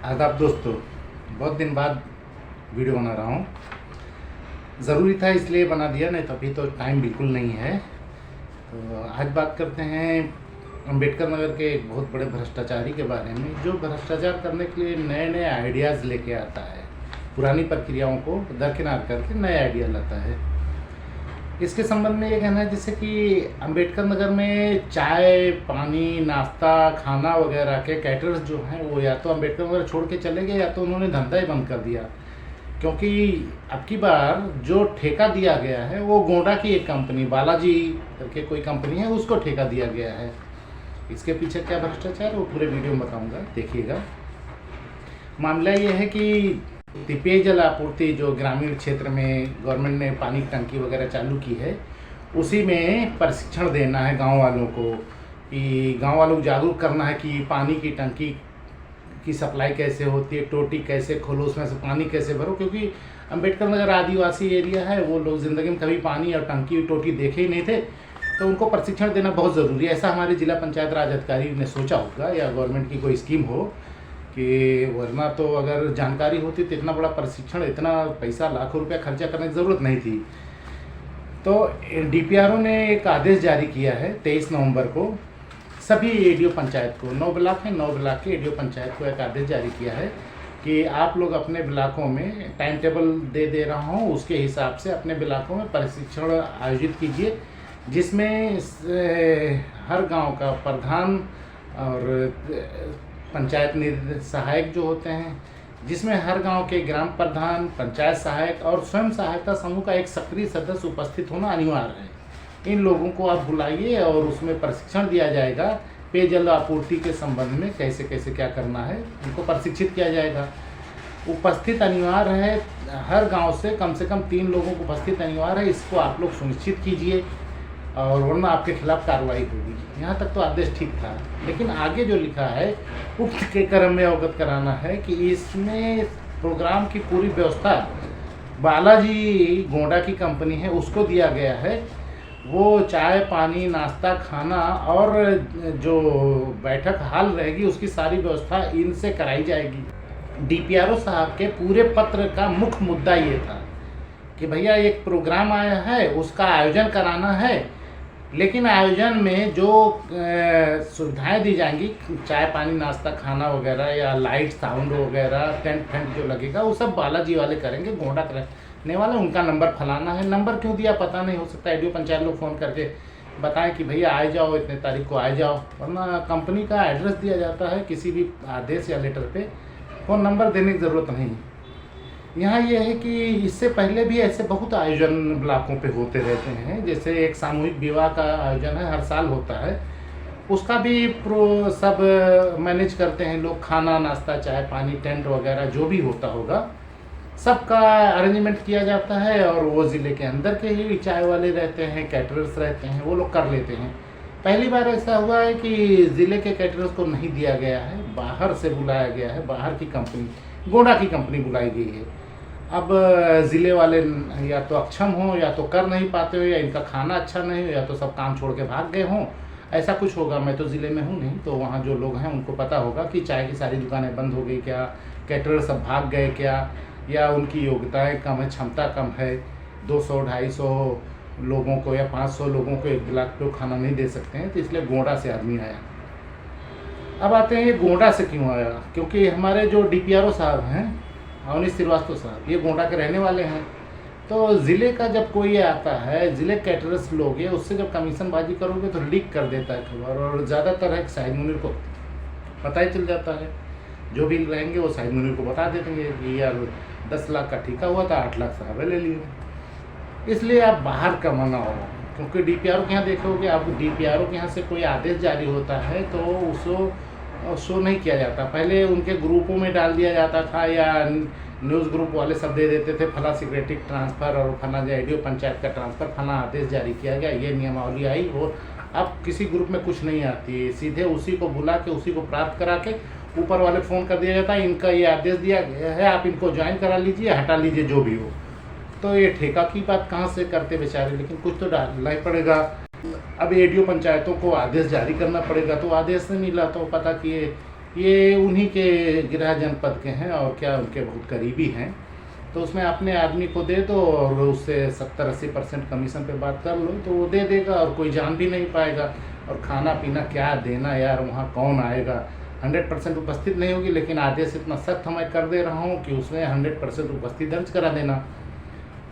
आदाब दोस्तों, बहुत दिन बाद वीडियो बना रहा हूँ। ज़रूरी था इसलिए बना दिया, नहीं तो अभी तो टाइम बिल्कुल नहीं है। तो आज बात करते हैं अंबेडकर नगर के एक बहुत बड़े भ्रष्टाचारी के बारे में, जो भ्रष्टाचार करने के लिए नए नए आइडियाज़ लेके आता है, पुरानी प्रक्रियाओं को दरकिनार करके नए आइडिया लाता है। इसके संबंध में ये कहना है जैसे कि अंबेडकर नगर में चाय, पानी, नाश्ता, खाना वगैरह के कैटरर्स जो हैं वो या तो अंबेडकर नगर छोड़ के चले गए या तो उन्होंने धंधा ही बंद कर दिया। क्योंकि अब की बार जो ठेका दिया गया है वो गोंडा की एक कंपनी, बालाजी करके कोई कंपनी है, उसको ठेका दिया गया है। इसके पीछे क्या भ्रष्टाचार है वो पूरे वीडियो में बताऊँगा, देखिएगा। मामला ये है कि पेयजल आपूर्ति जो ग्रामीण क्षेत्र में गवर्नमेंट ने पानी की टंकी वगैरह चालू की है, उसी में प्रशिक्षण देना है गांव वालों को, कि गांव वालों को जागरूक करना है कि पानी की टंकी की सप्लाई कैसे होती है, टोटी कैसे खोलो, उसमें से पानी कैसे भरो। क्योंकि अंबेडकर नगर आदिवासी एरिया है, वो लोग ज़िंदगी में कभी पानी और टंकी टोटी देखे ही नहीं थे, तो उनको प्रशिक्षण देना बहुत ज़रूरी है। ऐसा हमारे जिला पंचायत राज अधिकारी ने सोचा होगा, या गवर्नमेंट की कोई स्कीम हो, कि वरना तो अगर जानकारी होती तो इतना बड़ा प्रशिक्षण, इतना पैसा, लाखों रुपया खर्चा करने की ज़रूरत नहीं थी। तो डीपीआरओ ने एक आदेश जारी किया है 23 नवंबर को सभी एडीओ पंचायत को, 9 ब्लॉक हैं, 9 ब्लॉक के एडीओ पंचायत को एक आदेश जारी किया है कि आप लोग अपने ब्लॉकों में टाइम टेबल दे रहा हूँ, उसके हिसाब से अपने ब्लॉकों में प्रशिक्षण आयोजित कीजिए, जिसमें हर गाँव का प्रधान और पंचायत सहायक जो होते हैं, जिसमें हर गांव के ग्राम प्रधान, पंचायत सहायक और स्वयं सहायता समूह का एक सक्रिय सदस्य उपस्थित होना अनिवार्य है। इन लोगों को आप बुलाइए और उसमें प्रशिक्षण दिया जाएगा। पेयजल आपूर्ति के संबंध में कैसे कैसे क्या करना है उनको प्रशिक्षित किया जाएगा। उपस्थित अनिवार्य है, हर गाँव से कम 3 लोगों को उपस्थित अनिवार्य है। इसको आप लोग सुनिश्चित कीजिए और वरना आपके खिलाफ कार्रवाई होगी। यहाँ तक तो आदेश ठीक था, लेकिन आगे जो लिखा है उक्त के क्रम में अवगत कराना है कि इसमें प्रोग्राम की पूरी व्यवस्था बालाजी गोंडा की कंपनी है उसको दिया गया है। वो चाय, पानी, नाश्ता, खाना और जो बैठक हॉल रहेगी उसकी सारी व्यवस्था इनसे कराई जाएगी। डीपीआरओ साहब के पूरे पत्र का मुख्य मुद्दा ये था कि भैया एक प्रोग्राम आया है, उसका आयोजन कराना है, लेकिन आयोजन में जो सुविधाएं दी जाएंगी, चाय, पानी, नाश्ता, खाना वगैरह, या लाइट, साउंड वगैरह, टेंट फेंट जो लगेगा, वो सब बालाजी वाले करेंगे, गोंडा करने वाले। उनका नंबर फलाना है। नंबर क्यों दिया पता नहीं, हो सकता है एडीओ पंचायत लोग फ़ोन करके बताएं कि भैया आ जाओ, इतने तारीख को आ जाओ, वरना कंपनी का एड्रेस दिया जाता है किसी भी आदेश या लेटर पे, फ़ोन नंबर देने की ज़रूरत नहीं। यहाँ ये है कि इससे पहले भी ऐसे बहुत आयोजन ब्लॉकों पे होते रहते हैं। जैसे एक सामूहिक विवाह का आयोजन है, हर साल होता है, उसका भी सब मैनेज करते हैं लोग। खाना, नाश्ता, चाय, पानी, टेंट वगैरह जो भी होता होगा, सबका अरेंजमेंट किया जाता है, और वो ज़िले के अंदर के ही चाय वाले रहते हैं, कैटरर्स रहते हैं, वो लोग कर लेते हैं। पहली बार ऐसा हुआ है कि ज़िले के कैटरर्स को नहीं दिया गया है, बाहर से बुलाया गया है, बाहर की कंपनी, गोंडा की कंपनी बुलाई गई है। अब ज़िले वाले या तो अक्षम हों, या तो कर नहीं पाते हो, या इनका खाना अच्छा नहीं हो, या तो सब काम छोड़ के भाग गए हों, ऐसा कुछ होगा। मैं तो ज़िले में हूँ नहीं, तो वहाँ जो लोग हैं उनको पता होगा कि चाय की सारी दुकानें बंद हो गई क्या, कैटरर सब भाग गए क्या, या उनकी योग्यताएं कम है, क्षमता कम है, 200-250 लोगों को या 500 लोगों को एक ब्लॉक पे खाना नहीं दे सकते हैं, तो इसलिए गोंडा से आदमी आया। अब आते हैं ये गोंडा से क्यों आया, क्योंकि हमारे जो डीपीआरओ साहब हैं, अवनीश श्रीवास्तव साहब, ये गोंडा के रहने वाले हैं। तो ज़िले का जब कोई आता है, ज़िले कैटरर्स लोग, ये उससे जब कमीशनबाजी करोगे तो लीक कर देता है खबर, और ज़्यादातर है शाहिद मुनीर को पता ही चल जाता है। जो भी रहेंगे वो शाहिद मुनीर को बता देंगे कि यार 10 लाख का ठेका हुआ था, 8 लाख साहब ले लिए। इसलिए आप बाहर का मना हो, क्योंकि डीपीआरओ के यहाँ देखोगे आप, डीपीआरओ के यहाँ से कोई आदेश जारी होता है तो उसको शो नहीं किया जाता। पहले उनके ग्रुपों में डाल दिया जाता था, या न्यूज़ ग्रुप वाले सब दे देते थे, फला सिक्रेटरी ट्रांसफ़र और फला एडीओ पंचायत का ट्रांसफ़र, फला आदेश जारी किया गया, ये नियमावली आई। और अब किसी ग्रुप में कुछ नहीं आती है, सीधे उसी को बुला के, उसी को प्राप्त करा के ऊपर वाले फ़ोन कर दिया जाता है, इनका ये आदेश दिया गया है, आप इनको ज्वाइन करा लीजिए, हटा लीजिए, जो भी हो। तो ये ठेका की बात कहाँ से करते बेचारे, लेकिन कुछ तो डालना ही पड़ेगा। अब एडीओ पंचायतों को आदेश जारी करना पड़ेगा, तो आदेश नहीं मिला तो पता किए ये उन्हीं के गृह जनपद के हैं और क्या उनके बहुत करीबी हैं। तो उसमें अपने आदमी को दे दो और उससे 70-80% कमीशन पे बात कर लो तो वो दे देगा और कोई जान भी नहीं पाएगा। और खाना पीना क्या देना यार, वहाँ कौन आएगा। 100% उपस्थित नहीं होगी, लेकिन आदेश इतना सख्त मैं कर दे रहा हूँ कि उसमें 100% उपस्थित दर्ज करा देना।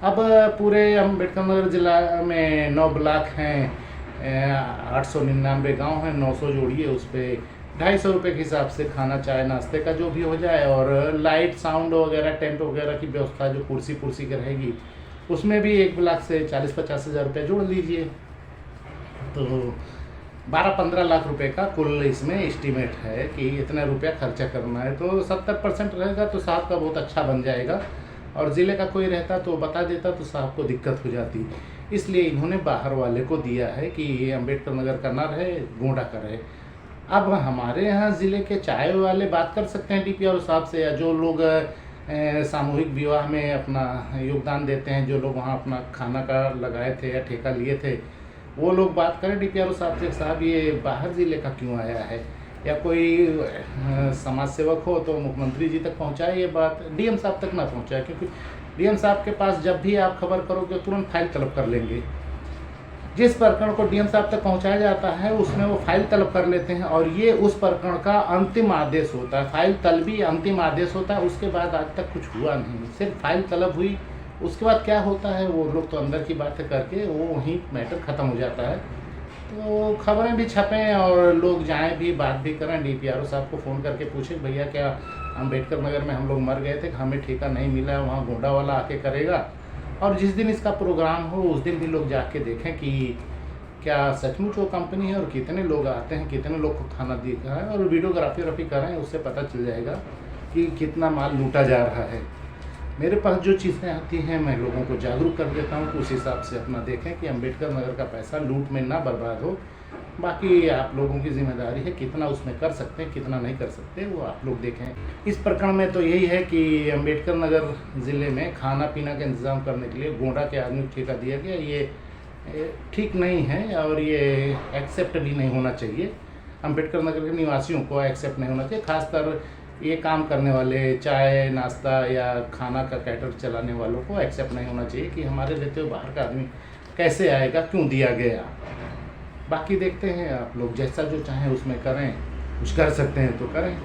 अब पूरे अम्बेडकर नगर ज़िला में 9 ब्लॉक हैं, 899 गांव हैं, 900 जोड़िए उस पर 250 रुपये के हिसाब से खाना चाय नाश्ते का जो भी हो जाए, और लाइट साउंड वगैरह टेंट वगैरह की व्यवस्था जो कुर्सी पुर्सी की रहेगी उसमें भी 1 ब्लॉक से 40-50 हज़ार रुपये जोड़ लीजिए। तो 12-15 लाख रुपए का कुल इसमें एस्टीमेट है कि इतना रुपया खर्चा करना है। तो 70% रहेगा तो साहब का बहुत अच्छा बन जाएगा। और ज़िले का कोई रहता तो बता देता तो साहब को दिक्कत हो जाती। इसलिए इन्होंने बाहर वाले को दिया है कि ये अम्बेडकर नगर का ना रहे, गोंडा का रहे। अब हमारे यहाँ ज़िले के चाय वाले बात कर सकते हैं डीपीआर साहब से, या जो लोग सामूहिक विवाह में अपना योगदान देते हैं, जो लोग वहाँ अपना खाना का लगाए थे या ठेका लिए थे, वो लोग बात करें डीपीआर साहब से, साहब ये बाहर ज़िले का क्यों आया है। या कोई समाज सेवक हो तो मुख्यमंत्री जी तक पहुंचाए ये बात, डीएम साहब तक ना पहुंचाए, क्योंकि डीएम साहब के पास जब भी आप खबर करोगे तुरंत फाइल तलब कर लेंगे। जिस प्रकरण को डीएम साहब तक पहुंचाया जाता है उसमें वो फाइल तलब कर लेते हैं, और ये उस प्रकरण का अंतिम आदेश होता है। फाइल तलबी अंतिम आदेश होता है, उसके बाद आज तक कुछ हुआ नहीं, सिर्फ फाइल तलब हुई। उसके बाद क्या होता है वो लोग तो अंदर की बातें करके वो वहीं मैटर ख़त्म हो जाता है। तो खबरें भी छपें और लोग जाएं भी, बात भी करें, डीपीआरओ साहब को फ़ोन करके पूछें भैया क्या अम्बेडकर नगर में हम लोग मर गए थे, हमें ठेका नहीं मिला है, वहाँ गोंडा वाला आके करेगा। और जिस दिन इसका प्रोग्राम हो उस दिन भी लोग जाके देखें कि क्या सचमुच वो कंपनी है और कितने लोग आते हैं, कितने लोग को खाना दिखा है, और वीडियोग्राफी करें, उससे पता चल जाएगा कि कितना माल लूटा जा रहा है। मेरे पास जो चीज़ें आती हैं मैं लोगों को जागरूक कर देता हूँ, तो उस हिसाब से अपना देखें कि अम्बेडकर नगर का पैसा लूट में ना बर्बाद हो। बाकी आप लोगों की जिम्मेदारी है, कितना उसमें कर सकते हैं कितना नहीं कर सकते वो आप लोग देखें। इस प्रकरण में तो यही है कि अम्बेडकर नगर ज़िले में खाना पीना का इंतज़ाम करने के लिए गोंडा के आदमी को ठेका दिया गया, ये ठीक नहीं है और ये एक्सेप्ट भी नहीं होना चाहिए। अम्बेडकर नगर के निवासियों को एक्सेप्ट नहीं होना चाहिए, खासकर ये काम करने वाले चाय नाश्ता या खाना का कैटर चलाने वालों को एक्सेप्ट नहीं होना चाहिए कि हमारे रहते हुए बाहर का आदमी कैसे आएगा, क्यों दिया गया। बाकी देखते हैं, आप लोग जैसा जो चाहें उसमें करें, कुछ कर सकते हैं तो करें।